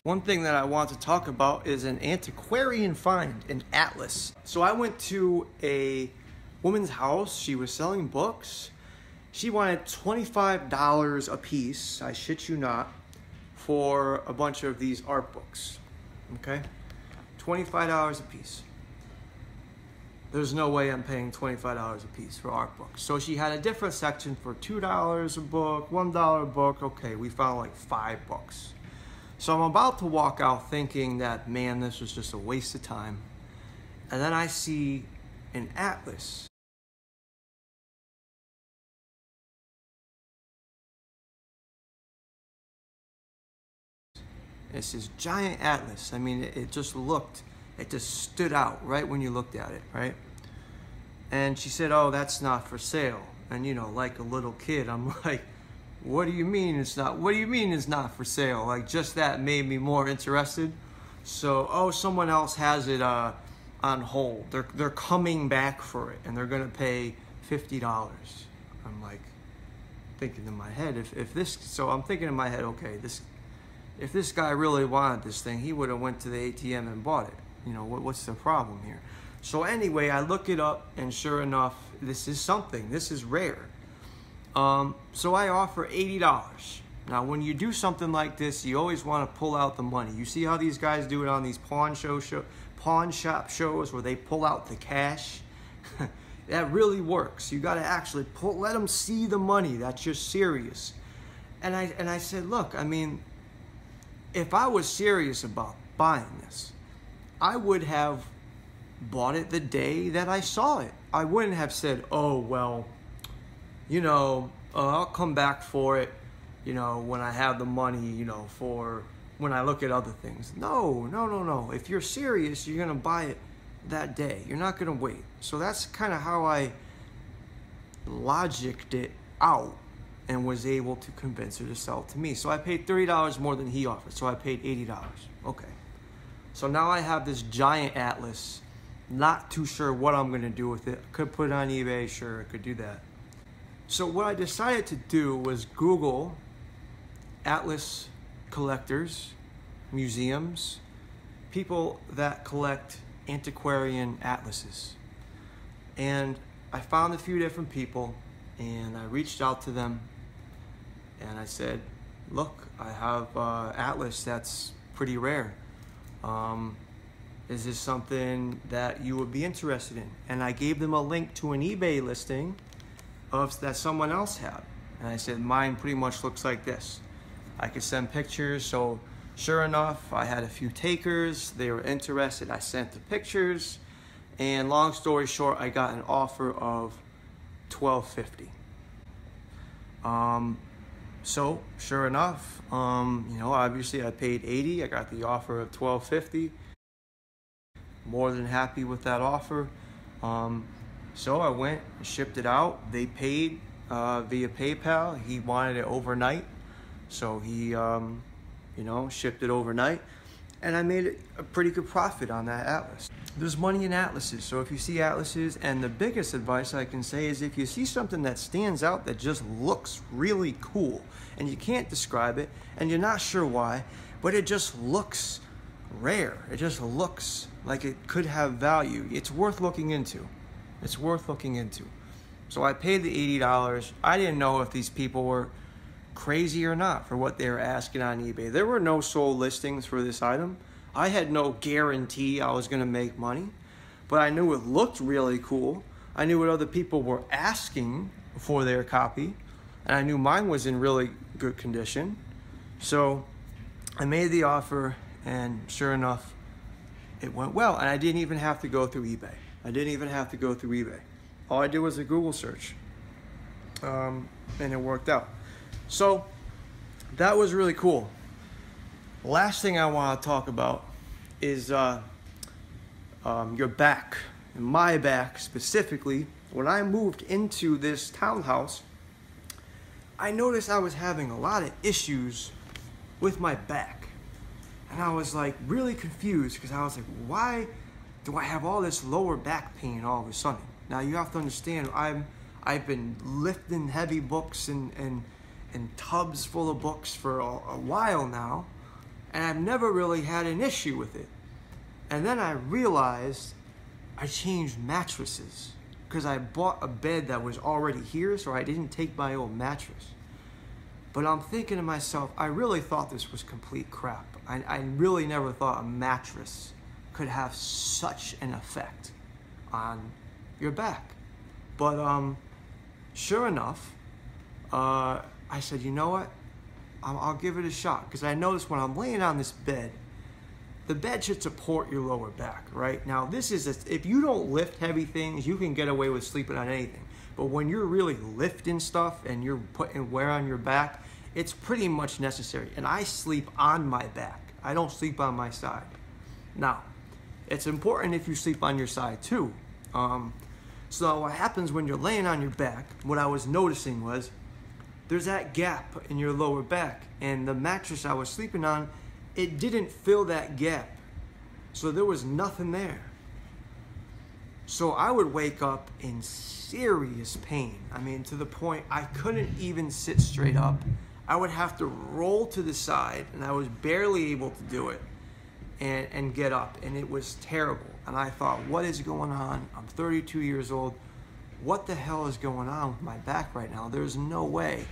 One thing that I want to talk about is an antiquarian find, an atlas. So I went to a woman's house. She was selling books. She wanted $25 a piece, I shit you not, for a bunch of these art books, okay? $25 a piece. There's no way I'm paying $25 a piece for art books. So she had a different section for $2 a book, $1 a book. Okay, we found like 5 books. So I'm about to walk out thinking that, man, this was just a waste of time. And then I see an atlas. It's this giant atlas. I mean, it just stood out right when you looked at it, right? And she said, oh, that's not for sale. And you know, like a little kid, I'm like, what do you mean it's not? What do you mean it's not for sale? Like, just that made me more interested. So, oh, someone else has it on hold. They're coming back for it, and they're gonna pay $50. I'm like, thinking in my head, so I'm thinking in my head, okay, if this guy really wanted this thing, he would have went to the ATM and bought it. You know, what's the problem here? So anyway, I look it up, and sure enough, this is something. This is rare. So I offer $80. Now, when you do something like this, you always want to pull out the money. You see how these guys do it on these pawn shop shows where they pull out the cash? That really works. You got to actually let them see the money, that you're serious. And I said, look, I mean, if I was serious about buying this, I would have bought it the day that I saw it. I wouldn't have said, oh, well, you know, I'll come back for it, you know, when I have the money, you know, for when I look at other things. No. If you're serious, you're going to buy it that day. You're not going to wait. So that's kind of how I logicked it out and was able to convince her to sell it to me. So I paid $30 more than he offered. So I paid $80. Okay. So now I have this giant atlas. Not too sure what I'm going to do with it. Could put it on eBay. Sure, I could do that. So what I decided to do was Google atlas collectors, museums, people that collect antiquarian atlases. And I found a few different people, and I reached out to them, and I said, look, I have atlas that's pretty rare. Is this something that you would be interested in? And I gave them a link to an eBay listing that someone else had. And I said, mine pretty much looks like this. I could send pictures. So sure enough, I had a few takers. They were interested. I sent the pictures. And long story short, I got an offer of $12.50. So sure enough, you know, obviously I paid $80. I got the offer of $12.50. More than happy with that offer. So I went and shipped it out. They paid via PayPal. He wanted it overnight, so he, you know, shipped it overnight, and I made a pretty good profit on that atlas. There's money in atlases, so if you see atlases, and the biggest advice I can say is if you see something that stands out that just looks really cool, and you can't describe it, and you're not sure why, but it just looks rare. It just looks like it could have value. It's worth looking into. It's worth looking into. So I paid the $80. I didn't know if these people were crazy or not for what they were asking on eBay. There were no sold listings for this item. I had no guarantee I was going to make money, but I knew it looked really cool. I knew what other people were asking for their copy, and I knew mine was in really good condition. So I made the offer, and sure enough, it went well. And I didn't even have to go through eBay. All I did was a Google search, and it worked out. So that was really cool. Last thing I want to talk about is your back, my back specifically. When I moved into this townhouse, I noticed I was having a lot of issues with my back. And I was like really confused because I was like, why do I have all this lower back pain all of a sudden? Now you have to understand, I've been lifting heavy books and tubs full of books for a while now, And I've never really had an issue with it. And then I realized I changed mattresses because I bought a bed that was already here, so I didn't take my old mattress. But I'm thinking to myself, I really thought this was complete crap. I really never thought a mattress could have such an effect on your back. But sure enough, I said, you know what? I'll give it a shot, because I noticed when I'm laying on this bed, the bed should support your lower back, right? Now, this is, if you don't lift heavy things, you can get away with sleeping on anything. But when you're really lifting stuff and you're putting wear on your back, it's pretty much necessary. And I sleep on my back. I don't sleep on my side. Now, it's important if you sleep on your side too. So what happens when you're laying on your back, what I was noticing was, there's that gap in your lower back, and the mattress I was sleeping on, it didn't fill that gap. So there was nothing there. So I would wake up in serious pain. I mean, to the point I couldn't even sit straight up. I would have to roll to the side, and I was barely able to do it and get up, and it was terrible. And I thought, what is going on? I'm 32 years old. What the hell is going on with my back right now? There's no way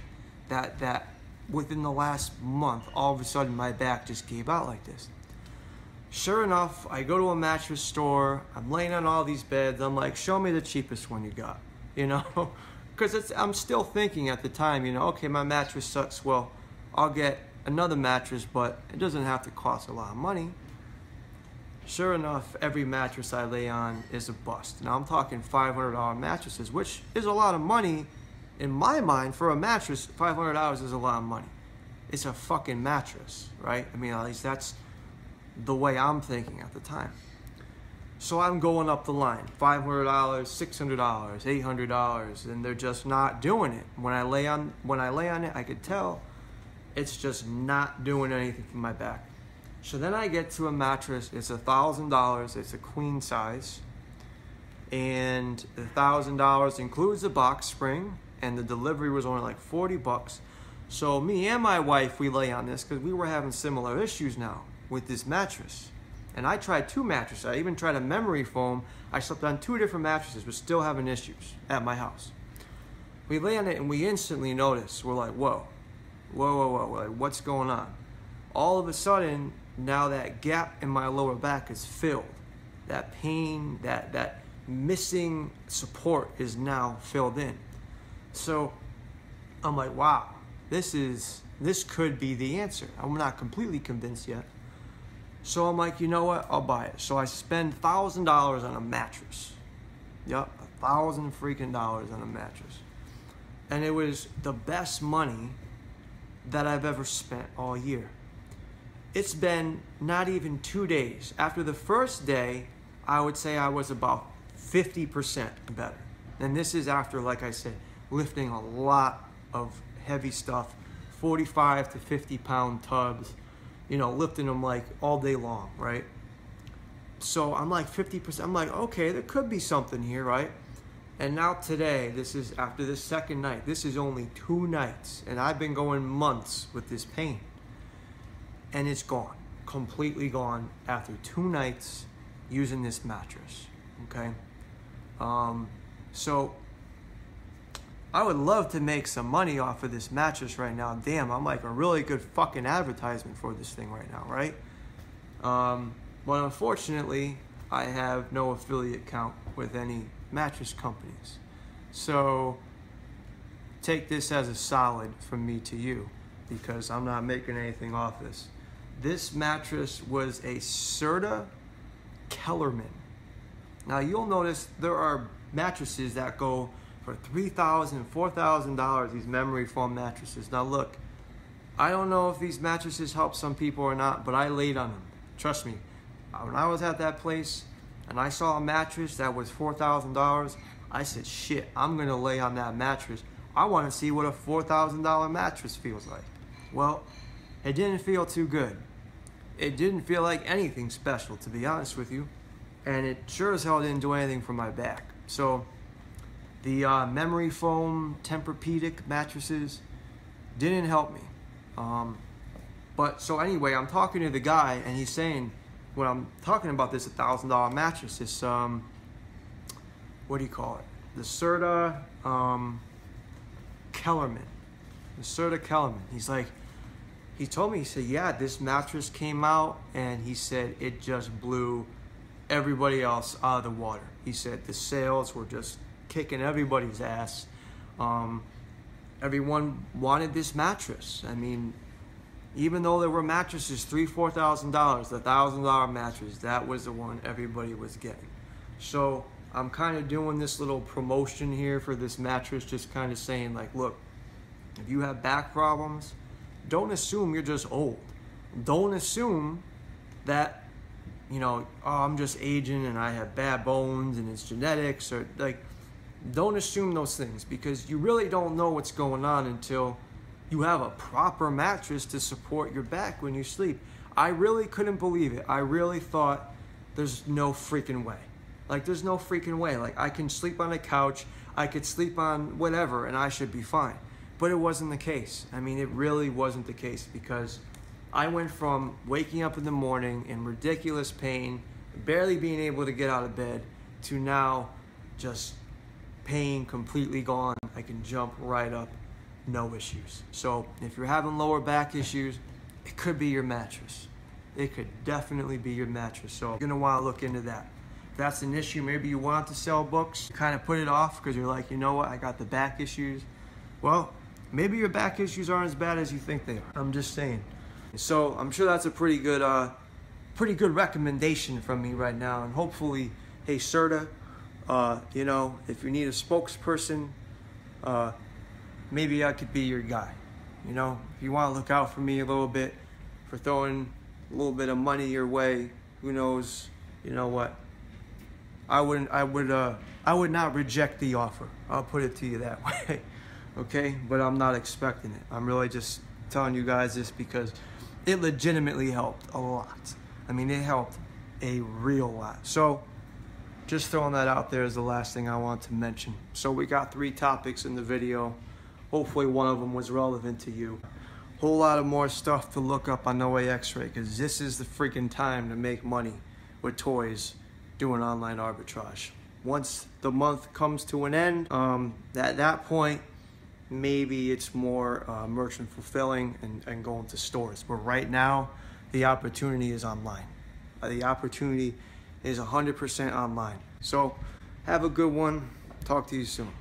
that within the last month, all of a sudden my back just gave out like this. Sure enough, I go to a mattress store. I'm laying on all these beds. I'm like, show me the cheapest one you got, you know? Because I'm still thinking at the time, you know, okay, my mattress sucks. Well, I'll get another mattress, but it doesn't have to cost a lot of money. Sure enough, every mattress I lay on is a bust. Now I'm talking $500 mattresses, which is a lot of money. In my mind, for a mattress, $500 is a lot of money. It's a fucking mattress, right? I mean, at least that's the way I'm thinking at the time. So I'm going up the line, $500, $600, $800, and they're just not doing it. When I lay on it, I could tell it's just not doing anything for my back. So then I get to a mattress, it's $1,000, it's a queen size, and the $1,000 includes the box spring, and the delivery was only like 40 bucks. So me and my wife, we lay on this because we were having similar issues now with this mattress. And I tried 2 mattresses. I even tried a memory foam. I slept on 2 different mattresses, but still having issues at my house. We lay on it and we instantly notice, we're like, whoa, whoa, whoa, whoa, we're like, what's going on? All of a sudden, now that gap in my lower back is filled. That pain, that missing support is now filled in. So I'm like, wow, this could be the answer. I'm not completely convinced yet. So I'm like, you know what? I'll buy it. So I spend $1,000 on a mattress. Yep, $1,000 freaking dollars on a mattress. And it was the best money that I've ever spent all year. It's been not even 2 days. After the first day, I would say I was about 50% better. And this is after, like I said, lifting a lot of heavy stuff, 45 to 50 pound tubs, you know, lifting them like all day long, right? So I'm like 50%, I'm like, okay, there could be something here, right? And now today, this is after this second night, this is only 2 nights, and I've been going months with this pain. And it's gone, completely gone after 2 nights using this mattress, okay? So I would love to make some money off of this mattress right now. Damn, I'm like a really good fucking advertisement for this thing right now, right? But unfortunately, I have no affiliate account with any mattress companies. So take this as a solid from me to you, because I'm not making anything off this. This mattress was a Serta Kellerman. Now you'll notice there are mattresses that go for $3,000, $4,000, these memory foam mattresses. Now look, I don't know if these mattresses help some people or not, but I laid on them. Trust me, when I was at that place and I saw a mattress that was $4,000, I said, shit, I'm gonna lay on that mattress. I wanna see what a $4,000 mattress feels like. Well, it didn't feel too good. It didn't feel like anything special, to be honest with you. And it sure as hell didn't do anything for my back. So the memory foam Tempur-Pedic mattresses didn't help me. But so anyway, I'm talking to the guy, and he's saying, when I'm talking about this $1,000 mattress, this what do you call it? The Serta Kellerman. The Serta Kellerman. He's like, he told me, he said, yeah, this mattress came out, and he said it just blew everybody else out of the water. He said the sales were just kicking everybody's ass. Everyone wanted this mattress. I mean, even though there were mattresses, $3,000, $4,000, the $1,000 mattress, that was the one everybody was getting. So I'm kind of doing this little promotion here for this mattress, just kind of saying like, look, if you have back problems, don't assume you're just old. Don't assume that, you know, oh, I'm just aging and I have bad bones and it's genetics, or like, don't assume those things, because you really don't know what's going on until you have a proper mattress to support your back when you sleep. I really couldn't believe it. I really thought there's no freaking way. Like, there's no freaking way. Like, I can sleep on a couch, I could sleep on whatever, and I should be fine. But it wasn't the case. I mean, it really wasn't the case, because I went from waking up in the morning in ridiculous pain, barely being able to get out of bed, to now just pain completely gone. I can jump right up, no issues. So if you're having lower back issues, it could be your mattress. It could definitely be your mattress. So you're gonna wanna look into that. If that's an issue, maybe you want to sell books, kind of put it off because you're like, you know what, I got the back issues. Well, maybe your back issues aren't as bad as you think they are. I'm just saying. So I'm sure that's a pretty good recommendation from me right now. And hopefully, hey, Serta, you know, if you need a spokesperson, maybe I could be your guy. You know, if you want to look out for me a little bit, for throwing a little bit of money your way, who knows? You know what? I would not reject the offer. I'll put it to you that way. Okay? But I'm not expecting it. I'm really just telling you guys this because it legitimately helped a lot. I mean, it helped a real lot. So just throwing that out there is the last thing I want to mention. So we got 3 topics in the video. Hopefully one of them was relevant to you. Whole lot of more stuff to look up on No Way X-Ray, because this is the freaking time to make money with toys doing online arbitrage. Once the month comes to an end, at that point, maybe it's more merchant fulfilling and going to stores. But right now, the opportunity is online. The opportunity is 100% online. So have a good one. Talk to you soon.